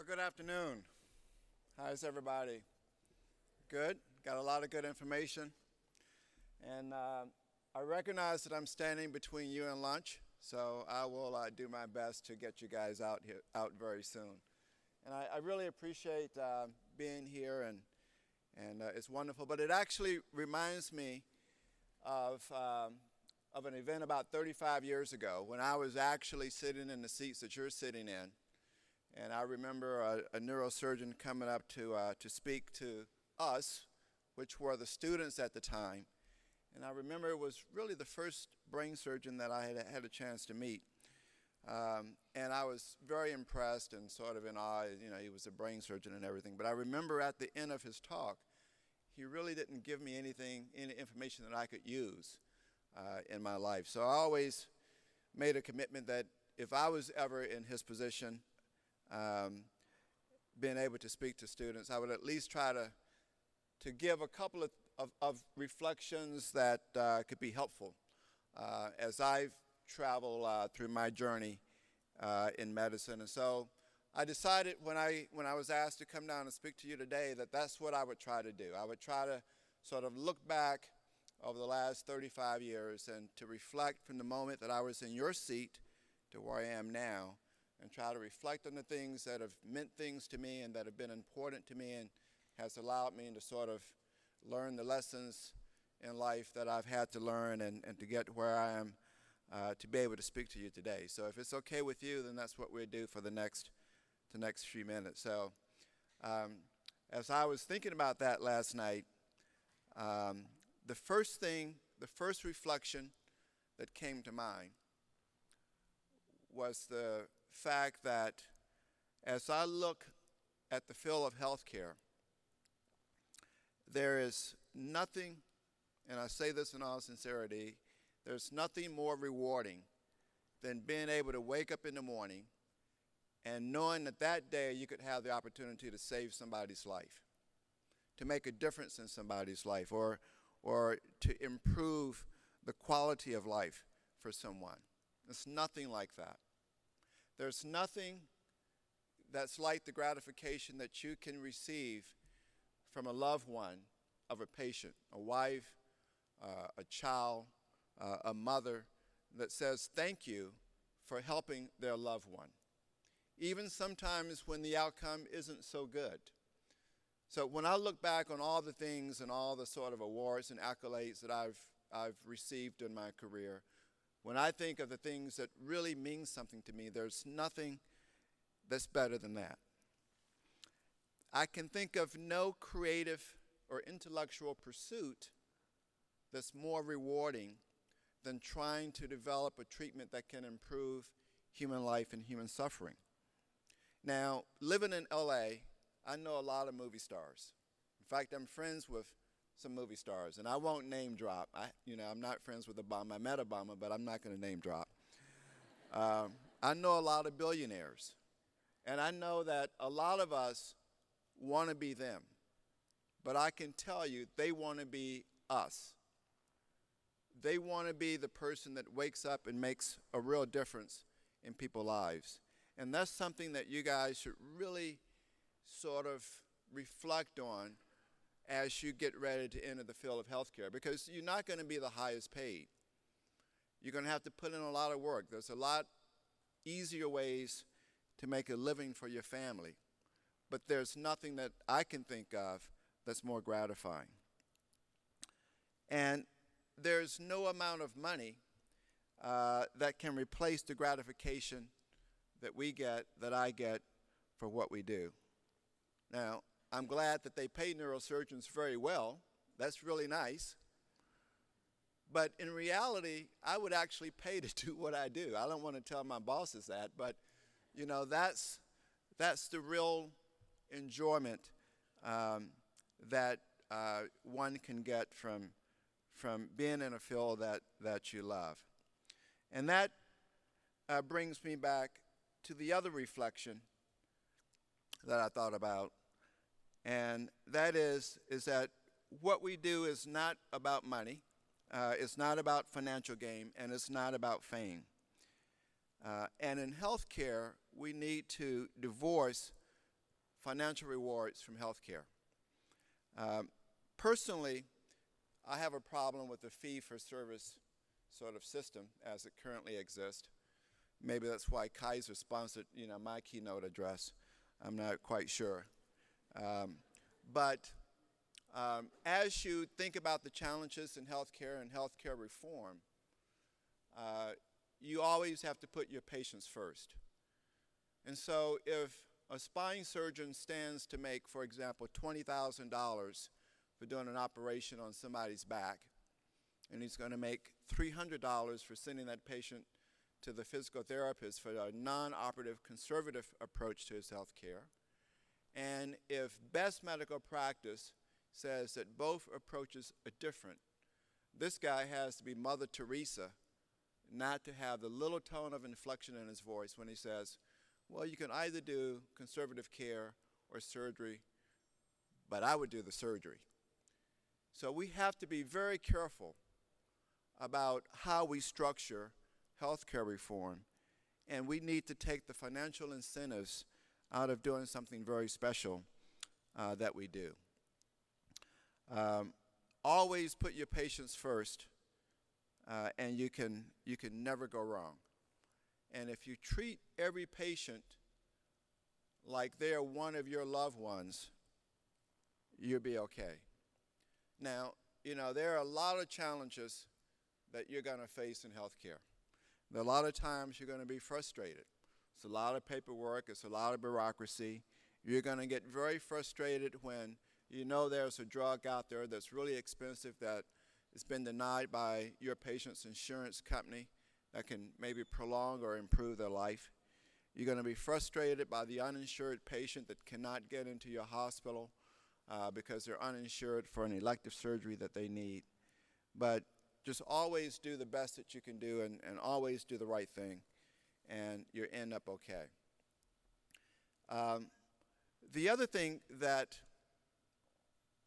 Well, good afternoon. How's everybody? Good? Got a lot of good information. And I recognize that I'm standing between you and lunch, so I will do my best to get you guys out very soon. And I really appreciate being here, and it's wonderful. But it actually reminds me of an event about 35 years ago when I was actually sitting in the seats that you're sitting in. And I remember a neurosurgeon coming up to speak to us, which were the students at the time. And I remember it was really the first brain surgeon that I had a chance to meet. And I was very impressed and sort of in awe. You know, he was a brain surgeon and everything. But I remember at the end of his talk, he really didn't give me any information that I could use in my life. So I always made a commitment that if I was ever in his position, being able to speak to students, I would at least try to give a couple of reflections that could be helpful as I've traveled through my journey in medicine. And so I decided when I was asked to come down and speak to you today that that's what I would try to do. I would try to sort of look back over the last 35 years and to reflect from the moment that I was in your seat to where I am now, and try to reflect on the things that have meant things to me and that have been important to me and has allowed me to sort of learn the lessons in life that I've had to learn and to get where I am to be able to speak to you today. So if it's okay with you, then that's what we'll do for the next few minutes. So as I was thinking about that last night, the first reflection that came to mind was the fact that as I look at the field of healthcare, there is nothing, and I say this in all sincerity, there's nothing more rewarding than being able to wake up in the morning and knowing that that day you could have the opportunity to save somebody's life, to make a difference in somebody's life, or to improve the quality of life for someone. It's nothing like that. There's nothing that's like the gratification that you can receive from a loved one of a patient, a wife, a child, a mother, that says thank you for helping their loved one, even sometimes when the outcome isn't so good. So when I look back on all the things and all the sort of awards and accolades that I've received in my career, when I think of the things that really mean something to me, there's nothing that's better than that. I can think of no creative or intellectual pursuit that's more rewarding than trying to develop a treatment that can improve human life and human suffering. Now, living in LA, I know a lot of movie stars. In fact, I'm friends with some movie stars, and I won't name drop. I'm not friends with Obama. I met Obama, but I'm not going to name drop. I know a lot of billionaires, and I know that a lot of us want to be them, but I can tell you they want to be us. They want to be the person that wakes up and makes a real difference in people's lives, and that's something that you guys should really sort of reflect on as you get ready to enter the field of healthcare, because you're not going to be the highest paid. You're going to have to put in a lot of work. There's a lot easier ways to make a living for your family, but there's nothing that I can think of that's more gratifying. And there's no amount of money that can replace the gratification that I get for what we do. Now, I'm glad that they pay neurosurgeons very well. That's really nice. But in reality, I would actually pay to do what I do. I don't want to tell my bosses that, but that's the real enjoyment that one can get from being in a field that you love. And that brings me back to the other reflection that I thought about. And that is that what we do is not about money, it's not about financial gain, and it's not about fame. And in healthcare, we need to divorce financial rewards from healthcare. Personally, I have a problem with the fee-for-service sort of system as it currently exists. Maybe that's why Kaiser sponsored, my keynote address. I'm not quite sure. But as you think about the challenges in healthcare and healthcare reform, you always have to put your patients first. And so if a spine surgeon stands to make, for example, $20,000 for doing an operation on somebody's back, and he's going to make $300 for sending that patient to the physical therapist for a non-operative conservative approach to his health care. And if best medical practice says that both approaches are different, this guy has to be Mother Teresa not to have the little tone of inflection in his voice when he says, well, you can either do conservative care or surgery, but I would do the surgery. So we have to be very careful about how we structure healthcare reform, and we need to take the financial incentives out of doing something very special that we do. Always put your patients first, and you can never go wrong. And if you treat every patient like they're one of your loved ones, you'll be okay. Now, there are a lot of challenges that you're going to face in healthcare. There are a lot of times you're going to be frustrated. It's a lot of paperwork. It's a lot of bureaucracy. You're going to get very frustrated when there's a drug out there that's really expensive that has been denied by your patient's insurance company that can maybe prolong or improve their life. You're going to be frustrated by the uninsured patient that cannot get into your hospital because they're uninsured for an elective surgery that they need. But just always do the best that you can do and always do the right thing, and you end up okay. The other thing that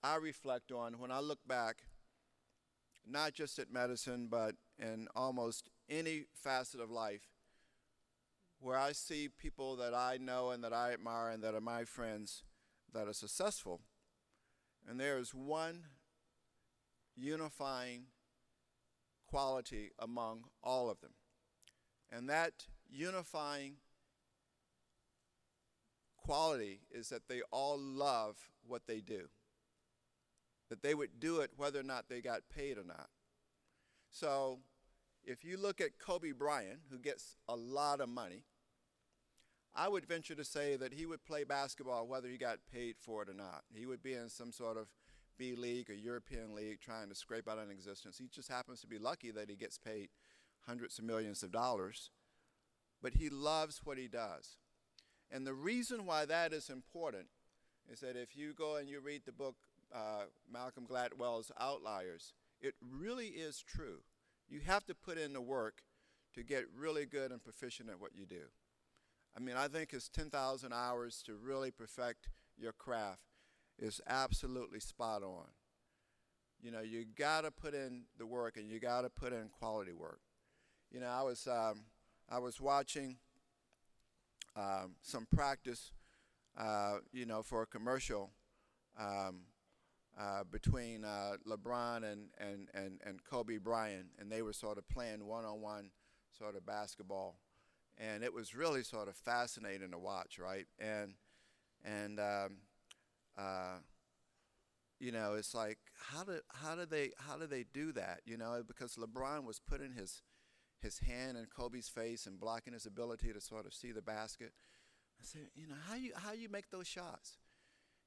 I reflect on when I look back, not just at medicine, but in almost any facet of life, where I see people that I know and that I admire and that are my friends that are successful, and there is one unifying quality among all of them. And that unifying quality is that they all love what they do, that they would do it whether or not they got paid or not. So if you look at Kobe Bryant, who gets a lot of money, I would venture to say that he would play basketball whether he got paid for it or not. He would be in some sort of B League or European League trying to scrape out an existence. He just happens to be lucky that he gets paid hundreds of millions of dollars, but he loves what he does. And the reason why that is important is that if you go and you read the book Malcolm Gladwell's Outliers, it really is true. You have to put in the work to get really good and proficient at what you do. I mean, I think it's 10,000 hours to really perfect your craft is absolutely spot on. You got to put in the work, and you got to put in quality work. I was watching some practice, for a commercial between LeBron and Kobe Bryant, and they were sort of playing one-on-one sort of basketball, and it was really sort of fascinating to watch, right? And it's like how do they do that? Because LeBron was putting his hand in Kobe's face and blocking his ability to sort of see the basket. I said, how you make those shots?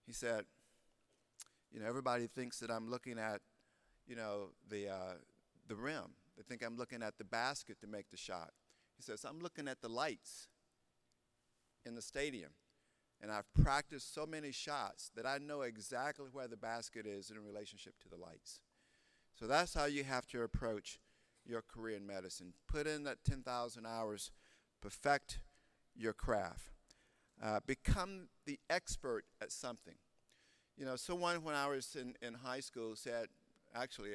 He said, everybody thinks that I'm looking at, the rim. They think I'm looking at the basket to make the shot. He says, I'm looking at the lights in the stadium. And I've practiced so many shots that I know exactly where the basket is in relationship to the lights. So that's how you have to approach your career in medicine. Put in that 10,000 hours, perfect your craft. Become the expert at something. Someone when I was in high school said, actually,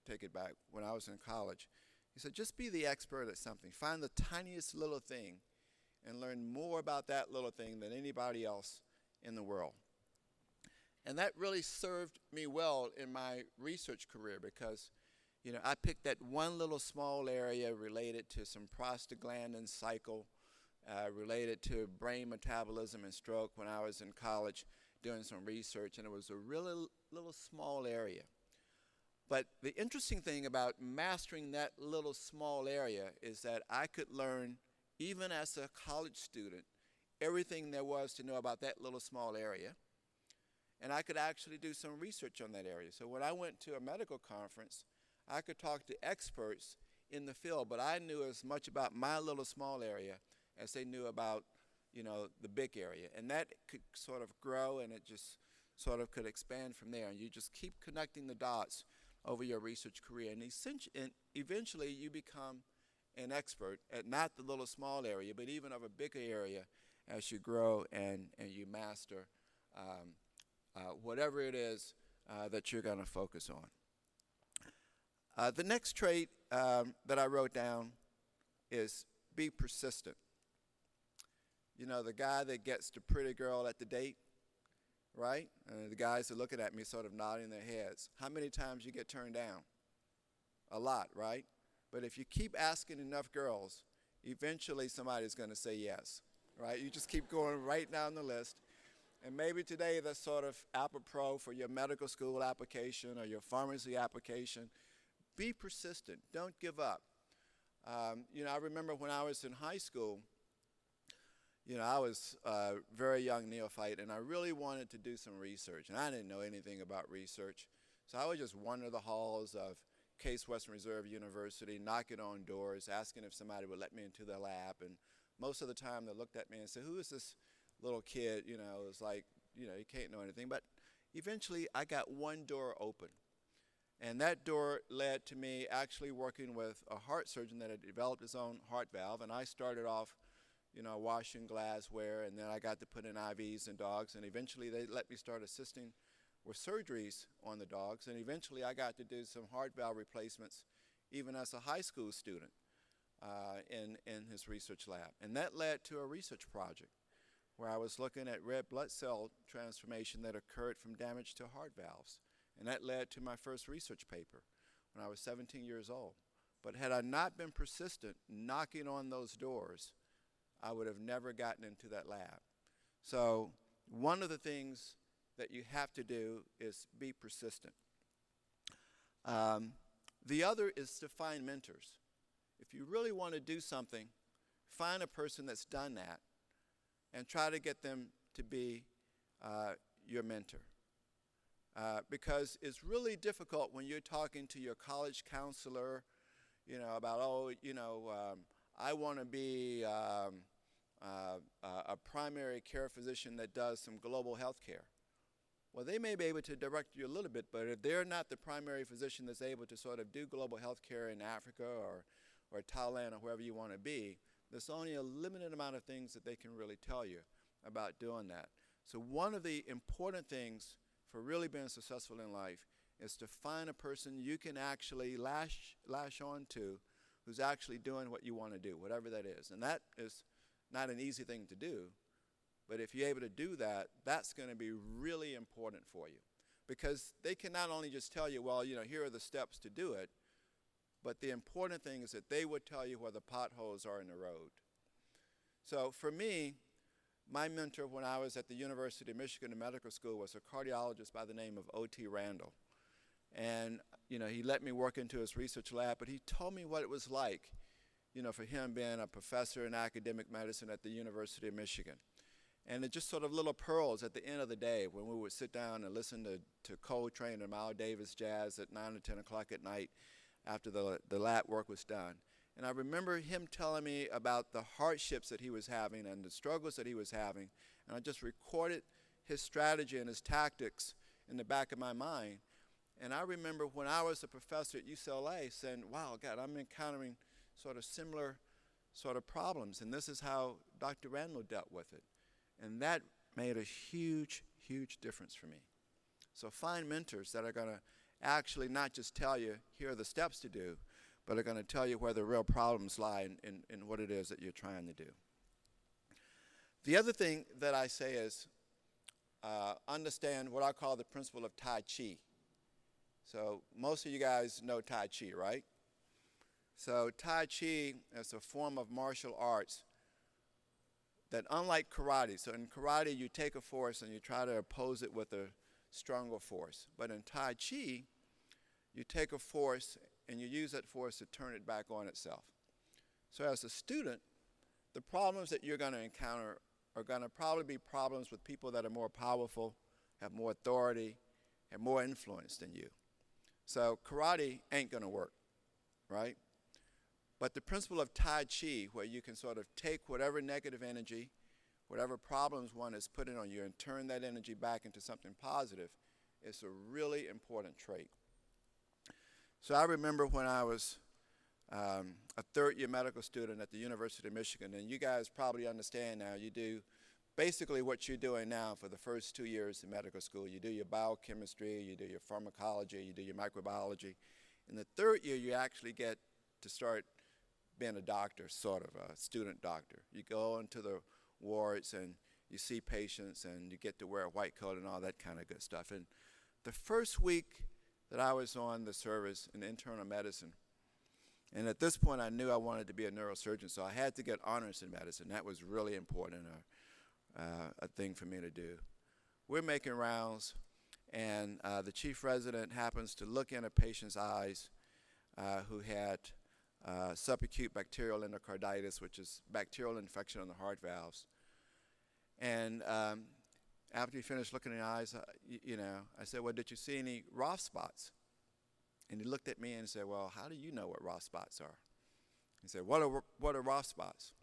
take it back, when I was in college, he said, just be the expert at something. Find the tiniest little thing and learn more about that little thing than anybody else in the world. And that really served me well in my research career because, I picked that one little small area related to some prostaglandin cycle, related to brain metabolism and stroke when I was in college doing some research, and it was a really little small area. But the interesting thing about mastering that little small area is that I could learn, even as a college student, everything there was to know about that little small area. And I could actually do some research on that area. So when I went to a medical conference, I could talk to experts in the field, but I knew as much about my little small area as they knew about, the big area. And that could sort of grow, and it just sort of could expand from there. And you just keep connecting the dots over your research career. And eventually you become an expert at not the little small area, but even of a bigger area as you grow and you master whatever it is that you're going to focus on. The next trait that I wrote down is be persistent. The guy that gets the pretty girl at the date, right? The guys are looking at me sort of nodding their heads. How many times you get turned down? A lot, right? But if you keep asking enough girls, eventually somebody's going to say yes, right? You just keep going right down the list. And maybe today that's sort of apropos for your medical school application or your pharmacy application. Be persistent. Don't give up. I remember when I was in high school, I was a very young neophyte, and I really wanted to do some research. And I didn't know anything about research. So I would just wander the halls of Case Western Reserve University, knocking on doors, asking if somebody would let me into their lab. And most of the time they looked at me and said, who is this little kid? It was like, you can't know anything. But eventually I got one door open. And that door led to me actually working with a heart surgeon that had developed his own heart valve. And I started off, washing glassware, and then I got to put in IVs in dogs. And eventually they let me start assisting with surgeries on the dogs. And eventually I got to do some heart valve replacements even as a high school student in his research lab. And that led to a research project where I was looking at red blood cell transformation that occurred from damage to heart valves. And that led to my first research paper when I was 17 years old. But had I not been persistent knocking on those doors, I would have never gotten into that lab. So one of the things that you have to do is be persistent. The other is to find mentors. If you really want to do something, find a person that's done that and try to get them to be your mentor. Because it's really difficult when you're talking to your college counselor, about, I want to be a primary care physician that does some global health care. Well, they may be able to direct you a little bit, but if they're not the primary physician that's able to sort of do global health care in Africa or Thailand or wherever you want to be, there's only a limited amount of things that they can really tell you about doing that. So one of the important things for really being successful in life is to find a person you can actually lash on to who's actually doing what you want to do, whatever that is. And that is not an easy thing to do, but if you're able to do that, that's going to be really important for you. Because they can not only just tell you, well, here are the steps to do it, but the important thing is that they would tell you where the potholes are in the road. So for me, my mentor when I was at the University of Michigan in medical school was a cardiologist by the name of O.T. Randall. And, he let me work into his research lab, but he told me what it was like, for him being a professor in academic medicine at the University of Michigan. And it's just sort of little pearls at the end of the day when we would sit down and listen to Coltrane and Miles Davis jazz at 9 or 10 o'clock at night after the lab work was done. And I remember him telling me about the hardships that he was having and the struggles that he was having. And I just recorded his strategy and his tactics in the back of my mind. And I remember when I was a professor at UCLA saying, wow, God, I'm encountering sort of similar sort of problems. And this is how Dr. Randall dealt with it. And that made a huge, huge difference for me. So find mentors that are going to actually not just tell you, here are the steps to do, but are going to tell you where the real problems lie in what it is that you're trying to do. The other thing that I say is understand what I call the principle of Taichi. So most of you guys know Taichi, right? So Taichi is a form of martial arts that, unlike karate, so in karate you take a force and you try to oppose it with a stronger force. But in Taichi, you take a force and you use that force to turn it back on itself. So as a student, the problems that you're going to encounter are going to probably be problems with people that are more powerful, have more authority, have more influence than you. So karate ain't going to work, right? But the principle of Tai Chi, where you can sort of take whatever negative energy, whatever problems one is putting on you, and turn that energy back into something positive, is a really important trait. So I remember when I was a third-year medical student at the University of Michigan, and you guys probably understand now, you do basically what you're doing now for the first 2 years in medical school. You do your biochemistry, you do your pharmacology, you do your microbiology. In the third year, you actually get to start being a doctor, sort of a student doctor. You go into the wards and you see patients and you get to wear a white coat and all that kind of good stuff. And the first week that I was on the service in internal medicine, and at this point I knew I wanted to be a neurosurgeon, so I had to get honors in medicine. That was really important, a thing for me to do. We're making rounds, and the chief resident happens to look in a patient's eyes who had subacute bacterial endocarditis, which is bacterial infection on the heart valves. And after he finished looking in the eyes, I said, well, did you see any Roth spots? And he looked at me and said, well, how do you know what Roth spots are? He said, what are Roth spots?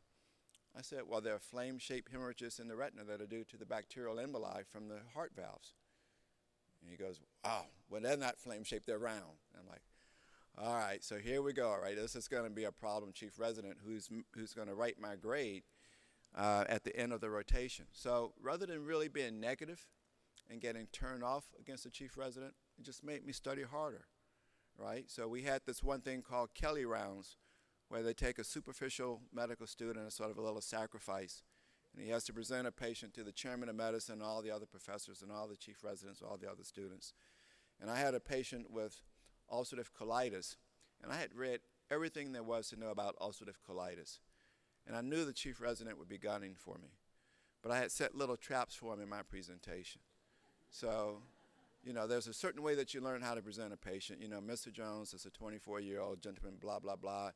I said, well, they're flame-shaped hemorrhages in the retina that are due to the bacterial emboli from the heart valves. And he goes, oh, well, they're not flame-shaped, they're round. And I'm like, all right, so here we go, all right? This is going to be a problem chief resident who's going to write my grade at the end of the rotation. So rather than really being negative and getting turned off against the chief resident, it just made me study harder, right? So we had this one thing called Kelly rounds, where they take a superficial medical student as sort of a little sacrifice, and he has to present a patient to the chairman of medicine, all the other professors, and all the chief residents, all the other students. And I had a patient with ulcerative colitis, and I had read everything there was to know about ulcerative colitis. And I knew the chief resident would be gunning for me, but I had set little traps for him in my presentation. So, there's a certain way that you learn how to present a patient. Mr. Jones is a 24-year-old gentleman, blah, blah, blah,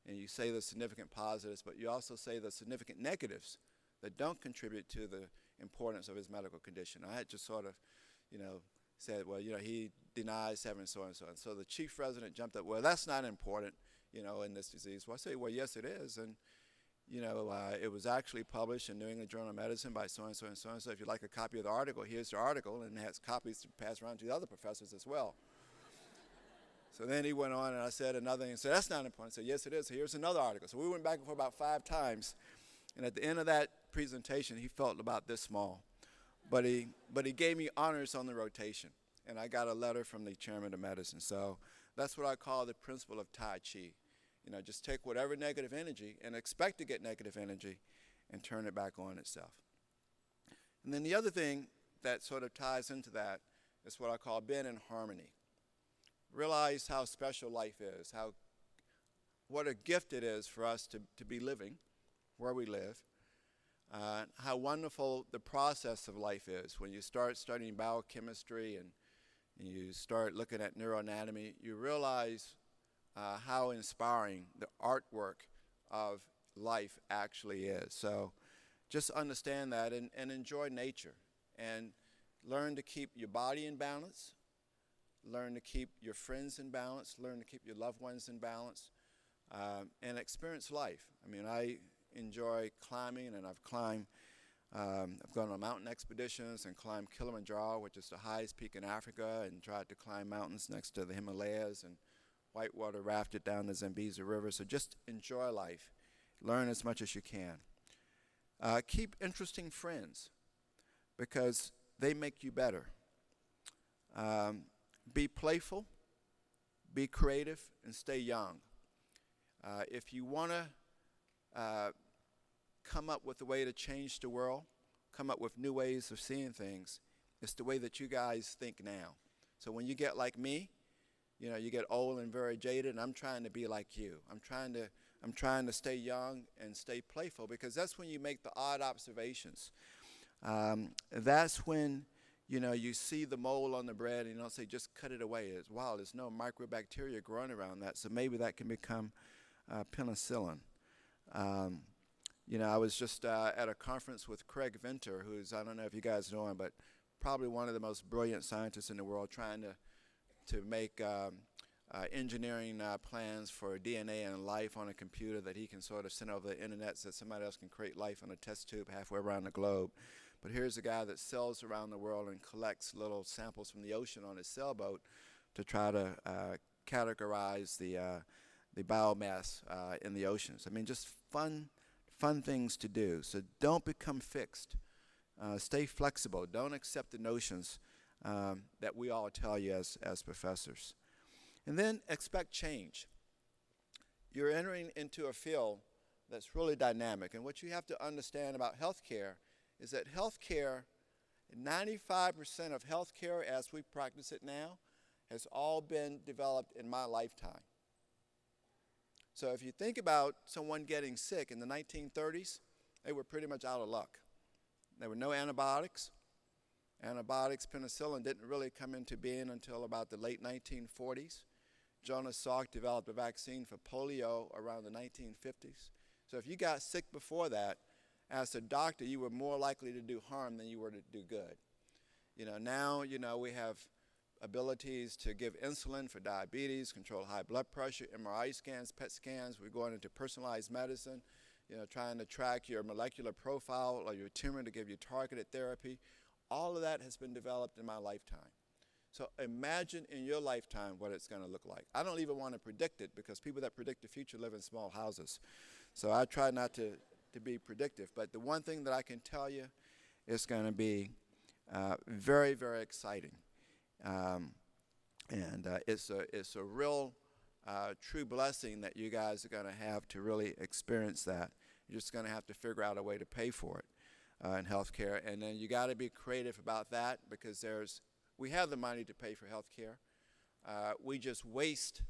and you say the significant positives, but you also say the significant negatives that don't contribute to the importance of his medical condition. I had just sort of, said, well, he denies having so and so. And so the chief resident jumped up, well, that's not important, in this disease. Well, I say, well, yes, it is. And, it was actually published in New England Journal of Medicine by so-and-so and so-and-so. If you'd like a copy of the article, here's the article, and it has copies to pass around to the other professors as well. So then he went on, and I said another thing, and said, that's not important. I said, yes, it is. Here's another article. So we went back and forth about 5 times. And at the end of that presentation, he felt about this small. But he gave me honors on the rotation. And I got a letter from the chairman of medicine. So that's what I call the principle of Tai Chi. Just take whatever negative energy and expect to get negative energy and turn it back on itself. And then the other thing that sort of ties into that is what I call being in harmony. Realize how special life is, what a gift it is for us to be living where we live, how wonderful the process of life is. When you start studying biochemistry and you start looking at neuroanatomy, you realize how inspiring the artwork of life actually is. So just understand that and enjoy nature and learn to keep your body in balance, learn to keep your friends in balance, learn to keep your loved ones in balance, and experience life. I enjoy climbing, and I've gone on mountain expeditions and climbed Kilimanjaro, which is the highest peak in Africa, and tried to climb mountains next to the Himalayas, and whitewater rafted down the Zambezi River. So just enjoy life. Learn as much as you can. Keep interesting friends, because they make you better. Be playful, be creative, and stay young. If you want to come up with a way to change the world, come up with new ways of seeing things, It's the way that you guys think now. So when you get like me, you get old and very jaded, and I'm trying to be like you. I'm trying to stay young and stay playful, because that's when you make the odd observations. That's when you see the mole on the bread and you don't say, just cut it away. It's, wow, there's no microbacteria growing around that, so maybe that can become penicillin. I was just at a conference with Craig Venter, who's, I don't know if you guys know him, but probably one of the most brilliant scientists in the world, trying to make engineering plans for DNA and life on a computer that he can sort of send over the internet so somebody else can create life on a test tube halfway around the globe. But here's a guy that sails around the world and collects little samples from the ocean on his sailboat to try to categorize the biomass in the oceans. I mean, just fun things to do. So don't become fixed. Stay flexible. Don't accept the notions that we all tell you as professors. And then expect change. You're entering into a field that's really dynamic. And what you have to understand about healthcare is that healthcare, 95% of healthcare as we practice it now, has all been developed in my lifetime. So if you think about someone getting sick in the 1930s, they were pretty much out of luck. There were no antibiotics. Antibiotics, penicillin, didn't really come into being until about the late 1940s. Jonas Salk developed a vaccine for polio around the 1950s. So if you got sick before that, as a doctor, you were more likely to do harm than you were to do good. Now, we have abilities to give insulin for diabetes, control high blood pressure, MRI scans, PET scans. We're going into personalized medicine, trying to track your molecular profile or your tumor to give you targeted therapy. All of that has been developed in my lifetime. So imagine in your lifetime what it's going to look like. I don't even want to predict it, because people that predict the future live in small houses. So I try not to be predictive. But the one thing that I can tell you is going to be very, very exciting. It's a real true blessing that you guys are going to have to really experience that. You're just going to have to figure out a way to pay for it in healthcare. And then you got to be creative about that, because we have the money to pay for healthcare. We just waste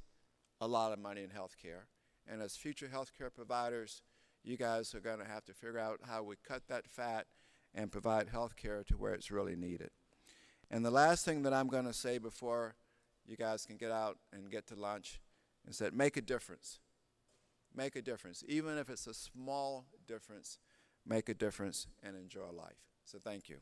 a lot of money in healthcare. And as future healthcare providers, you guys are going to have to figure out how we cut that fat and provide healthcare to where it's really needed. And the last thing that I'm going to say before you guys can get out and get to lunch is that make a difference. Make a difference. Even if it's a small difference, make a difference and enjoy life. So thank you.